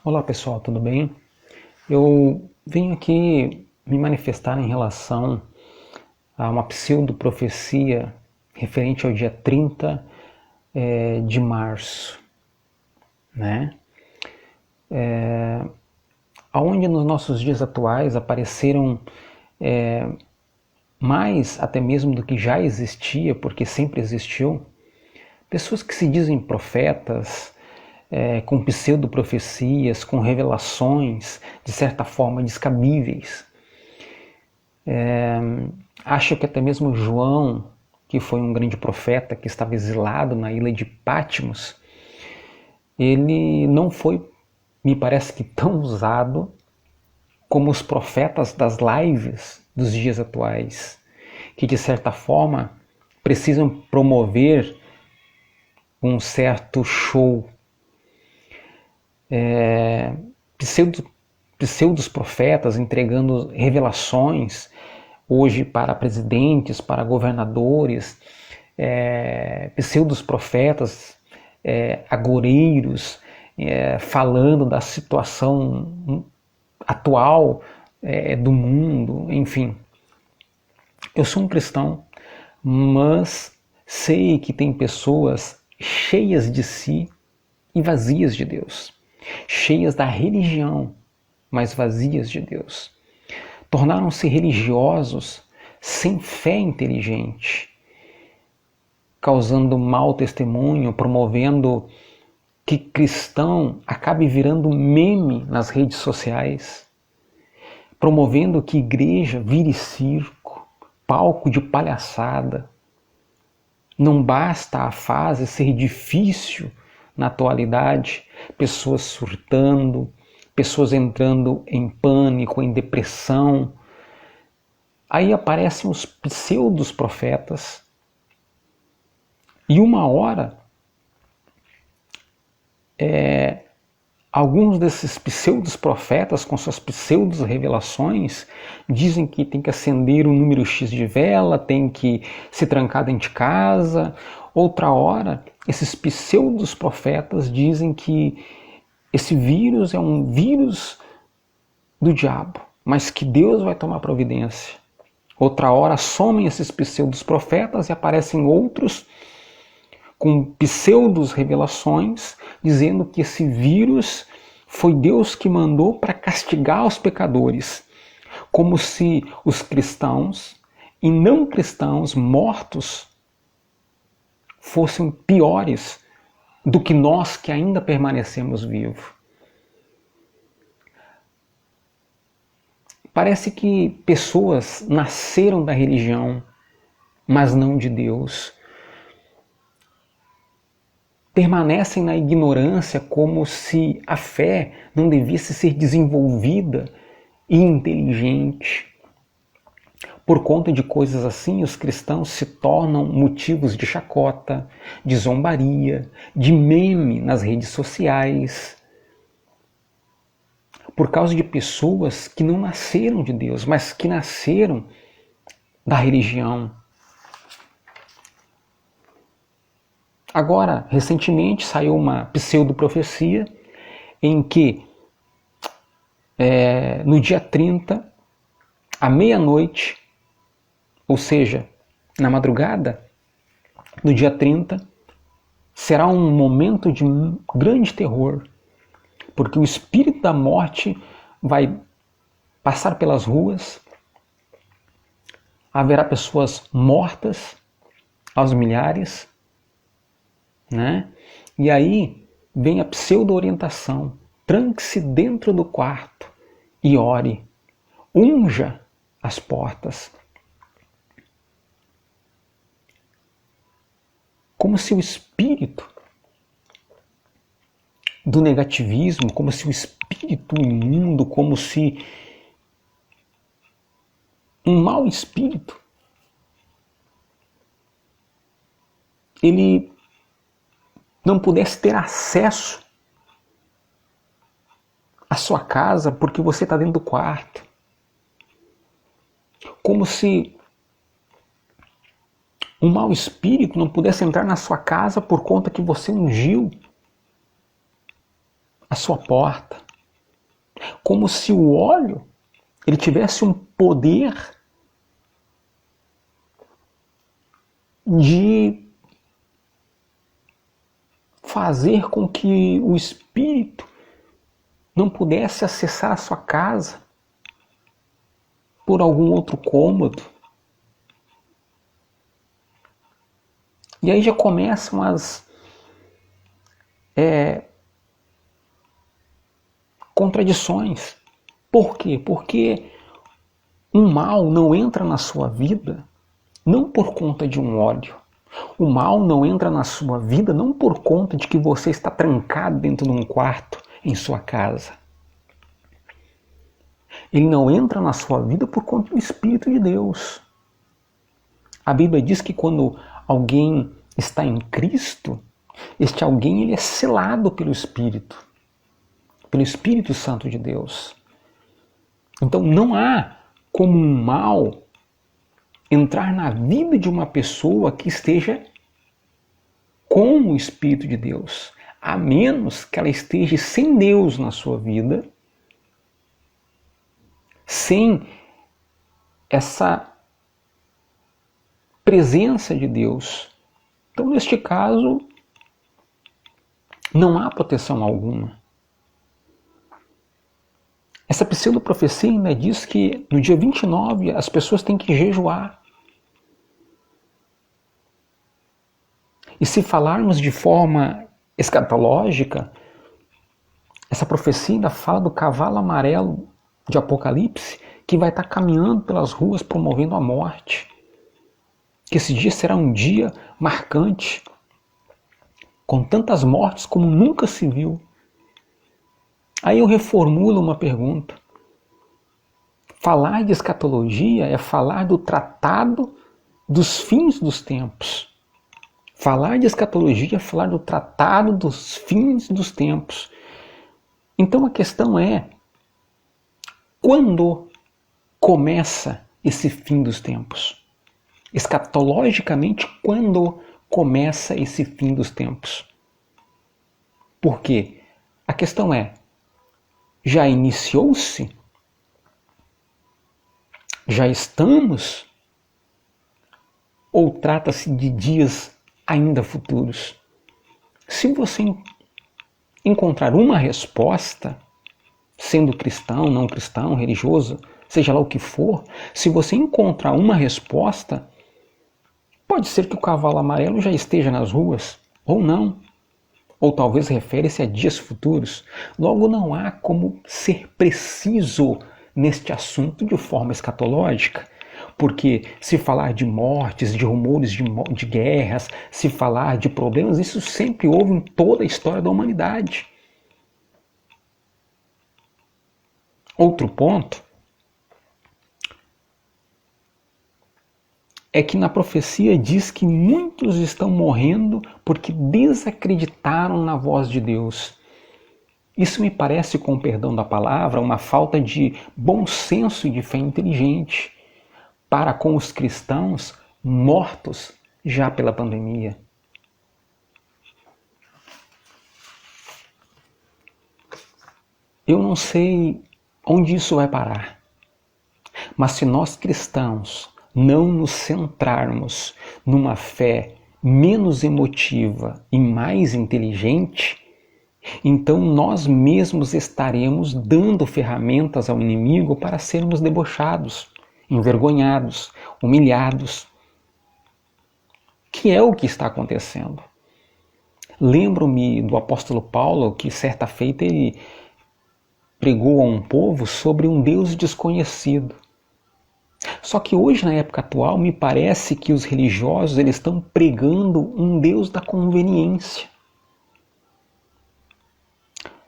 Olá pessoal, tudo bem? Eu venho aqui me manifestar em relação a uma pseudo-profecia referente ao dia 30 de março, né? Onde nos nossos dias atuais apareceram mais até mesmo do que já existia, porque sempre existiu, pessoas que se dizem profetas, com pseudo-profecias, com revelações, de certa forma descabíveis. Acho que até mesmo João, que foi um grande profeta que estava exilado na ilha de Patmos, ele não foi, me parece que, tão usado como os profetas das lives dos dias atuais, que de certa forma precisam promover um certo show. Pseudos profetas entregando revelações hoje para presidentes, para governadores, pseudos profetas, agoreiros, falando da situação atual do mundo, enfim. Eu sou um cristão, mas sei que tem pessoas cheias de si e vazias de Deus, cheias da religião, mas vazias de Deus. Tornaram-se religiosos sem fé inteligente, causando mau testemunho, promovendo que cristão acabe virando meme nas redes sociais, promovendo que igreja vire circo, palco de palhaçada. Não basta a fase ser difícil na atualidade, pessoas surtando, pessoas entrando em pânico, em depressão. Aí aparecem os pseudos profetas e uma hora alguns desses pseudos profetas com suas pseudos revelações dizem que tem que acender um número X de vela, tem que se trancar dentro de casa. Outra hora, esses pseudos profetas dizem que esse vírus é um vírus do diabo, mas que Deus vai tomar providência. Outra hora somem esses pseudos profetas e aparecem outros com pseudos revelações, dizendo que esse vírus foi Deus que mandou para castigar os pecadores, como se os cristãos e não cristãos mortos fossem piores do que nós que ainda permanecemos vivos. Parece que pessoas nasceram da religião, mas não de Deus. Permanecem na ignorância como se a fé não devesse ser desenvolvida e inteligente. Por conta de coisas assim, os cristãos se tornam motivos de chacota, de zombaria, de meme nas redes sociais, por causa de pessoas que não nasceram de Deus, mas que nasceram da religião. Agora, recentemente, saiu uma pseudo-profecia em que no dia 30, à meia-noite, ou seja, na madrugada, no dia 30, será um momento de grande terror, porque o espírito da morte vai passar pelas ruas, haverá pessoas mortas aos milhares, né? E aí vem a pseudo-orientação: tranque-se dentro do quarto e ore, unja as portas. Como se o espírito do negativismo, como se o espírito imundo, como se um mau espírito, ele não pudesse ter acesso à sua casa porque você está dentro do quarto. Como se um mau espírito não pudesse entrar na sua casa por conta que você ungiu a sua porta. como se o óleo ele tivesse um poder de fazer com que o espírito não pudesse acessar a sua casa por algum outro cômodo. E aí já começam as contradições. Por quê? Porque um mal não entra na sua vida não por conta de um óleo. O mal não entra na sua vida não por conta de que você está trancado dentro de um quarto em sua casa. Ele não entra na sua vida por conta do Espírito de Deus. A Bíblia diz que quando alguém está em Cristo, este alguém ele é selado pelo Espírito Santo de Deus. Então não há como um mal entrar na vida de uma pessoa que esteja com o Espírito de Deus, a menos que ela esteja sem Deus na sua vida, sem essa presença de Deus. Então, neste caso, não há proteção alguma. Essa pseudo-profecia ainda diz que no dia 29 as pessoas têm que jejuar. E se falarmos de forma escatológica, essa profecia ainda fala do cavalo amarelo de Apocalipse que vai estar caminhando pelas ruas promovendo a morte. Que esse dia será um dia marcante, com tantas mortes como nunca se viu. Aí eu reformulo uma pergunta. Falar de escatologia é falar do tratado dos fins dos tempos. Falar de escatologia é falar do tratado dos fins dos tempos. Então a questão é, quando começa esse fim dos tempos? Escatologicamente, quando começa esse fim dos tempos? Por quê? A questão é, já iniciou-se? Já estamos? Ou trata-se de dias ainda futuros? Se você encontrar uma resposta, sendo cristão, não cristão, religioso, seja lá o que for, se você encontrar uma resposta, pode ser que o cavalo amarelo já esteja nas ruas, ou não. Ou talvez refere-se a dias futuros. Logo, não há como ser preciso neste assunto de forma escatológica. Porque se falar de mortes, de rumores de guerras, se falar de problemas, isso sempre houve em toda a história da humanidade. Outro ponto é que na profecia diz que muitos estão morrendo porque desacreditaram na voz de Deus. Isso me parece, com o perdão da palavra, uma falta de bom senso e de fé inteligente para com os cristãos mortos já pela pandemia. Eu não sei onde isso vai parar, mas se nós cristãos não nos centrarmos numa fé menos emotiva e mais inteligente, então nós mesmos estaremos dando ferramentas ao inimigo para sermos debochados, envergonhados, humilhados, que é o que está acontecendo. Lembro-me do apóstolo Paulo que certa feita ele pregou a um povo sobre um Deus desconhecido. Só que hoje, na época atual, me parece que os religiosos eles estão pregando um Deus da conveniência.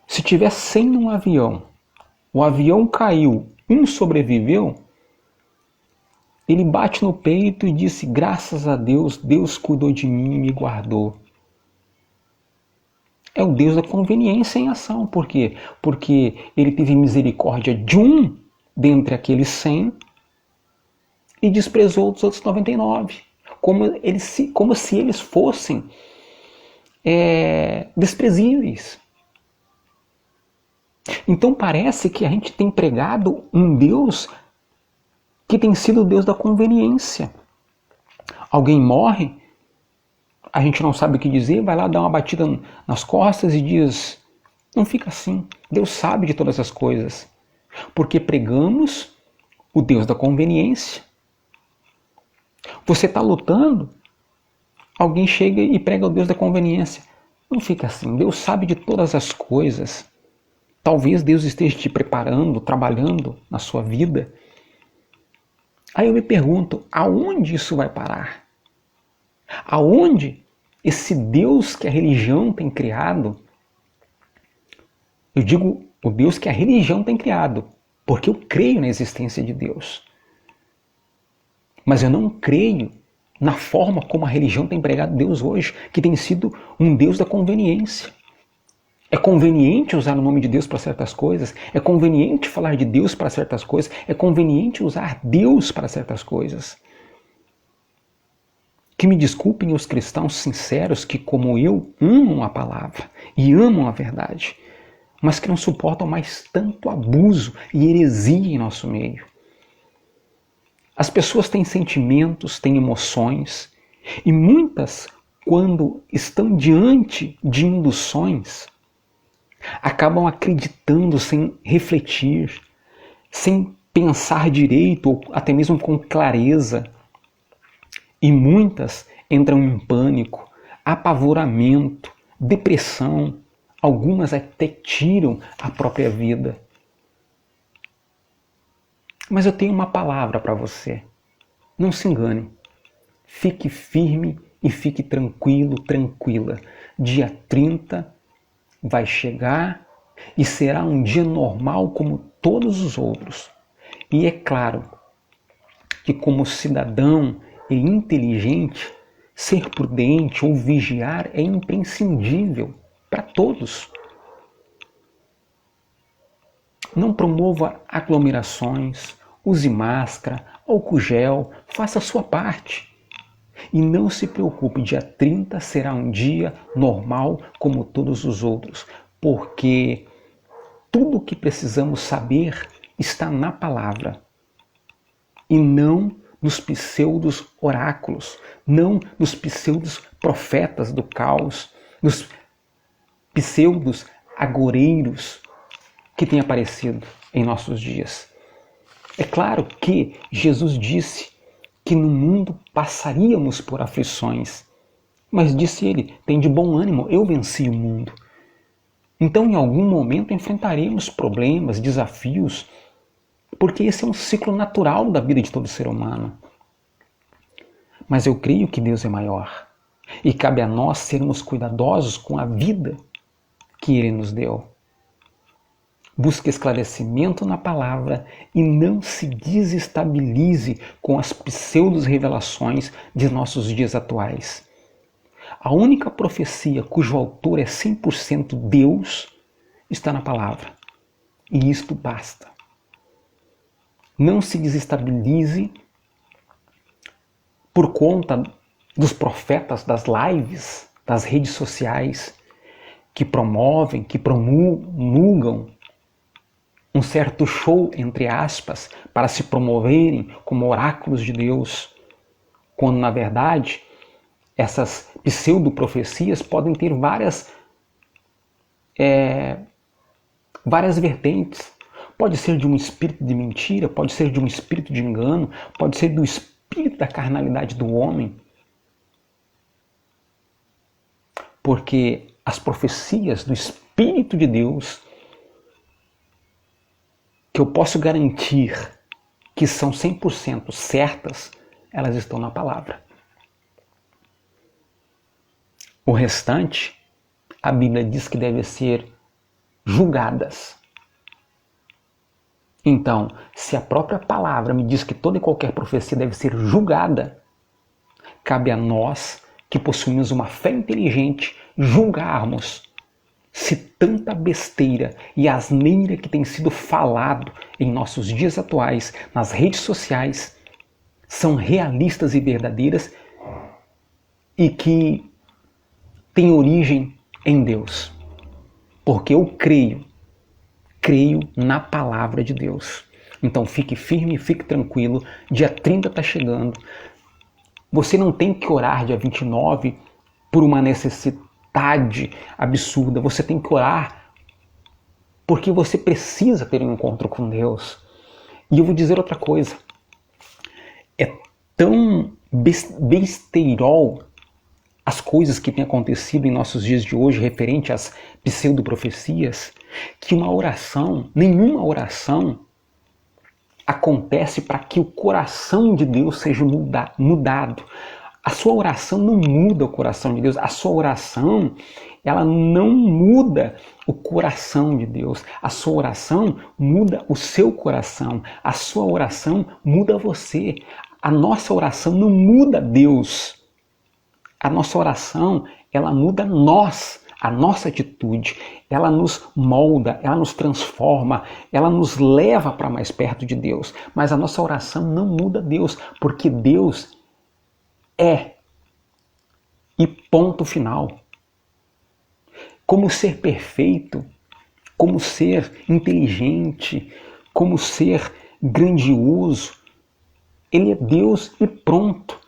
Se tiver 100 num avião, o avião caiu, um sobreviveu, ele bate no peito e disse, graças a Deus, Deus cuidou de mim e me guardou. É o Deus da conveniência em ação. Por quê? Porque ele teve misericórdia de um dentre aqueles 100 e desprezou os outros 99. Como se eles fossem desprezíveis. Então parece que a gente tem pregado um Deus que tem sido o Deus da conveniência. Alguém morre, a gente não sabe o que dizer, vai lá dar uma batida nas costas e diz: não fica assim, Deus sabe de todas as coisas. Porque pregamos o Deus da conveniência. Você está lutando, alguém chega e prega o Deus da conveniência. Não fica assim, Deus sabe de todas as coisas. Talvez Deus esteja te preparando, trabalhando na sua vida. Aí eu me pergunto, aonde isso vai parar? Aonde esse Deus que a religião tem criado, eu digo o Deus que a religião tem criado, porque eu creio na existência de Deus. Mas eu não creio na forma como a religião tem pregado Deus hoje, que tem sido um Deus da conveniência. É conveniente usar o nome de Deus para certas coisas, é conveniente falar de Deus para certas coisas, é conveniente usar Deus para certas coisas. Que me desculpem os cristãos sinceros que, como eu, amam a palavra e amam a verdade, mas que não suportam mais tanto abuso e heresia em nosso meio. As pessoas têm sentimentos, têm emoções, e muitas, quando estão diante de induções, acabam acreditando sem refletir, sem pensar direito ou até mesmo com clareza. E muitas entram em pânico, apavoramento, depressão, algumas até tiram a própria vida. Mas eu tenho uma palavra para você. Não se engane. Fique firme e fique tranquilo, tranquila. Dia 30 vai chegar e será um dia normal como todos os outros. E é claro que, como cidadão e inteligente, ser prudente ou vigiar é imprescindível para todos. Não promova aglomerações, use máscara, álcool gel, faça a sua parte. E não se preocupe, dia 30 será um dia normal como todos os outros, porque tudo o que precisamos saber está na palavra e não nos pseudos oráculos, não nos pseudos profetas do caos, nos pseudos agoreiros que têm aparecido em nossos dias. É claro que Jesus disse que no mundo passaríamos por aflições, mas disse ele: tem de bom ânimo, eu venci o mundo. Então em algum momento enfrentaremos problemas, desafios, porque esse é um ciclo natural da vida de todo ser humano. Mas eu creio que Deus é maior e cabe a nós sermos cuidadosos com a vida que Ele nos deu. Busque esclarecimento na palavra e não se desestabilize com as pseudo-revelações de nossos dias atuais. A única profecia cujo autor é 100% Deus está na palavra. E isto basta. Não se desestabilize por conta dos profetas das lives, das redes sociais, que promovem, que promulgam um certo show, entre aspas, para se promoverem como oráculos de Deus, quando na verdade essas pseudo-profecias podem ter várias vertentes. Pode ser de um espírito de mentira, pode ser de um espírito de engano, pode ser do espírito da carnalidade do homem. Porque as profecias do Espírito de Deus, que eu posso garantir que são 100% certas, elas estão na palavra. O restante, a Bíblia diz que deve ser julgadas. Então, se a própria palavra me diz que toda e qualquer profecia deve ser julgada, cabe a nós, que possuímos uma fé inteligente, julgarmos se tanta besteira e asneira que tem sido falado em nossos dias atuais, nas redes sociais, são realistas e verdadeiras e que têm origem em Deus. Porque eu creio creio na palavra de Deus. Então fique firme, fique tranquilo, dia 30 está chegando. Você não tem que orar dia 29 por uma necessidade absurda, você tem que orar porque você precisa ter um encontro com Deus. E eu vou dizer outra coisa, é tão besteirol as coisas que têm acontecido em nossos dias de hoje referente às pseudoprofecias, que uma oração, nenhuma oração acontece para que o coração de Deus seja mudado. A sua oração não muda o coração de Deus, a sua oração, ela não muda o coração de Deus, a sua oração muda o seu coração, a sua oração muda você. A nossa oração não muda Deus. A nossa oração, ela muda nós, a nossa atitude. Ela nos molda, ela nos transforma, ela nos leva para mais perto de Deus. Mas a nossa oração não muda Deus, porque Deus é. E ponto final. Como ser perfeito, como ser inteligente, como ser grandioso, Ele é Deus e pronto.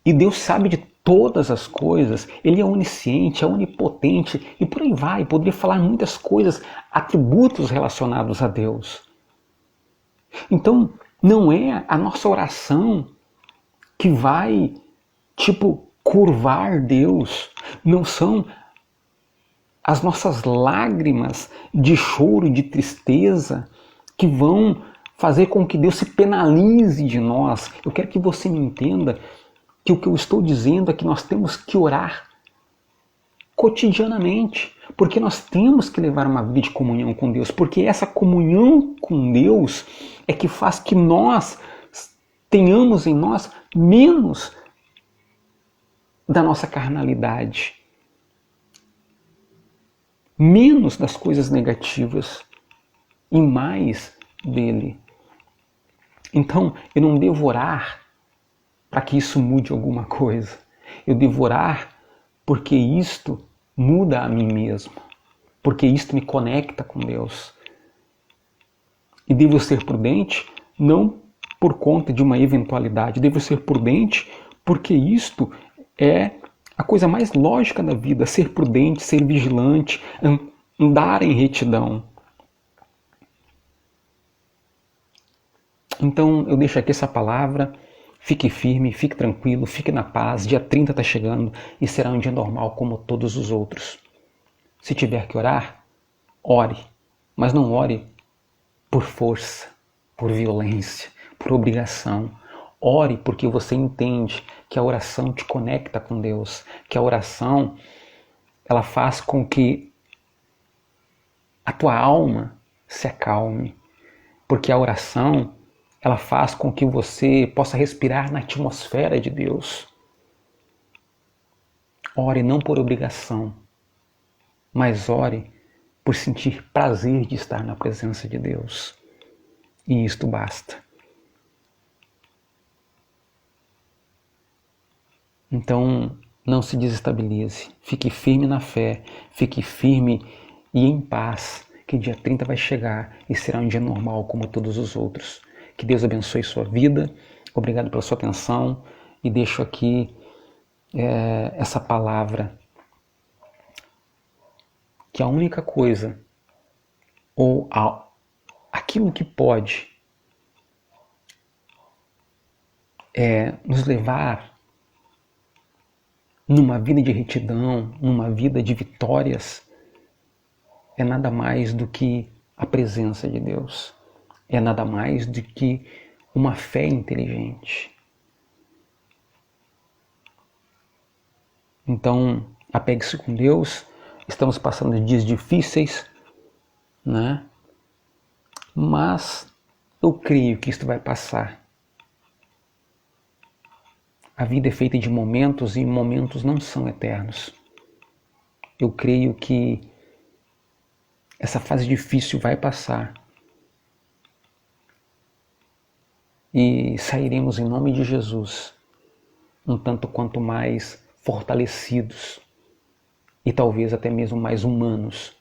E Deus sabe de todas as coisas, Ele é onisciente, é onipotente e por aí vai. Poderia falar muitas coisas, atributos relacionados a Deus. Então, não é a nossa oração que vai, curvar Deus. Não são as nossas lágrimas de choro, de tristeza, que vão fazer com que Deus se penalize de nós. Eu quero que você me entenda que o que eu estou dizendo é que nós temos que orar cotidianamente, porque nós temos que levar uma vida de comunhão com Deus, porque essa comunhão com Deus é que faz que nós tenhamos em nós menos da nossa carnalidade, menos das coisas negativas e mais dele. Então, eu não devo orar para que isso mude alguma coisa. Eu devo orar porque isto muda a mim mesmo, porque isto me conecta com Deus. E devo ser prudente não por conta de uma eventualidade, devo ser prudente porque isto é a coisa mais lógica da vida, ser prudente, ser vigilante, andar em retidão. Então eu deixo aqui essa palavra. Fique firme, fique tranquilo, fique na paz. Dia 30 está chegando e será um dia normal como todos os outros. Se tiver que orar, ore. Mas não ore por força, por violência, por obrigação. Ore porque você entende que a oração te conecta com Deus. Que a oração, ela faz com que a tua alma se acalme. Porque a oração, ela faz com que você possa respirar na atmosfera de Deus. Ore não por obrigação, mas ore por sentir prazer de estar na presença de Deus. E isto basta. Então, não se desestabilize. Fique firme na fé, fique firme e em paz, que dia 30 vai chegar e será um dia normal como todos os outros. Que Deus abençoe sua vida. Obrigado pela sua atenção. E deixo aqui essa palavra. Que a única coisa, ou aquilo que pode nos levar numa vida de retidão, numa vida de vitórias, é nada mais do que a presença de Deus. É nada mais do que uma fé inteligente. Então, apegue-se com Deus. Estamos passando dias difíceis, né? Mas eu creio que isto vai passar. A vida é feita de momentos e momentos não são eternos. Eu creio que essa fase difícil vai passar. E sairemos em nome de Jesus, um tanto quanto mais fortalecidos e talvez até mesmo mais humanos